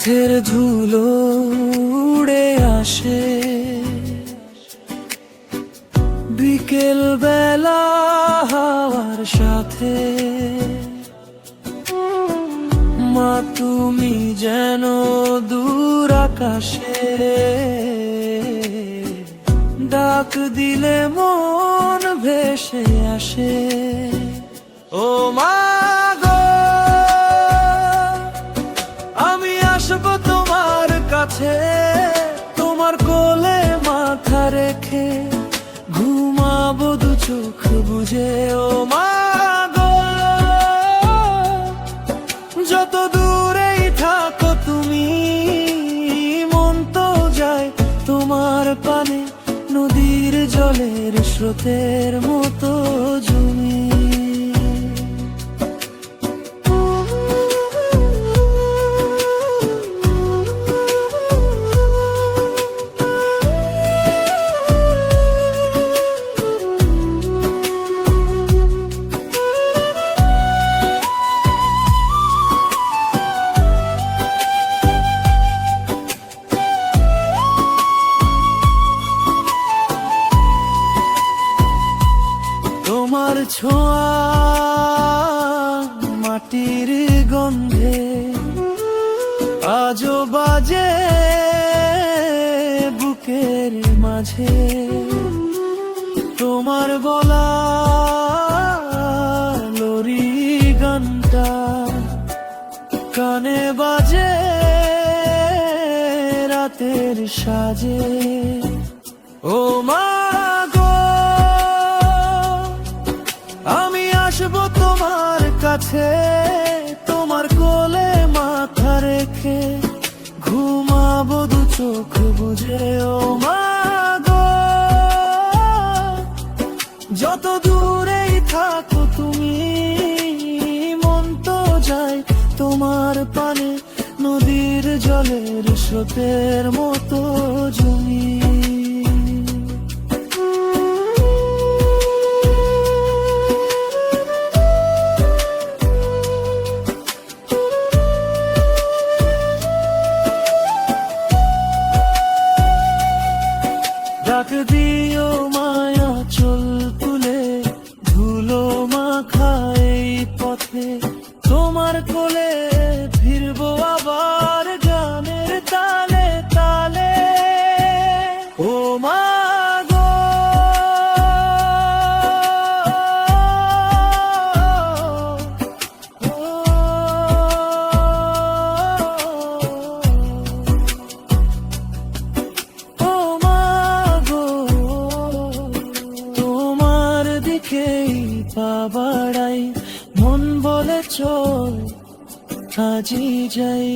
পথের ধুলো উড়ে আসে বিকেল বেলা হাওয়ার সাথে। মা তুমি যেন দূর আকাশে, ডাক দিলে মন ভেসে আসে। ও মা গো, আমি আসবো তোমার কাছে, তোমার কোলে মাথা রেখে ঘুমাবো দু চোখ বুঝে। ও মা গো, যত দূরেই থাকো তুমি, মন তো যায় তোমার পানে, নদীর জলের স্রোতের মতো জমি। তোমার ছোঁয়া মাটির গন্ধে আজও বাজে বুকের মাঝে। তোমার গলা লোরি গানটা কানে বাজে রাতের সাজে। ও মা গো, আমি আসবো তোমার কাছে, তোমার কোলে মাথা রেখে ঘুমাবো দু চোখ বুঝে। ও মা গো, যত দূরেই থাকো তুমি, মন তো যায় তোমার পানে, নদীর জলের স্রোতের মতো জমি। ডাক দিও মায়া চল তুলে, ধুলো মাখা এই পথে, তোমার কোলে ফিরবো আবার গানের তালে তালে। ও মা গো, পা বাড়াই মন বলে চল আজই যাই।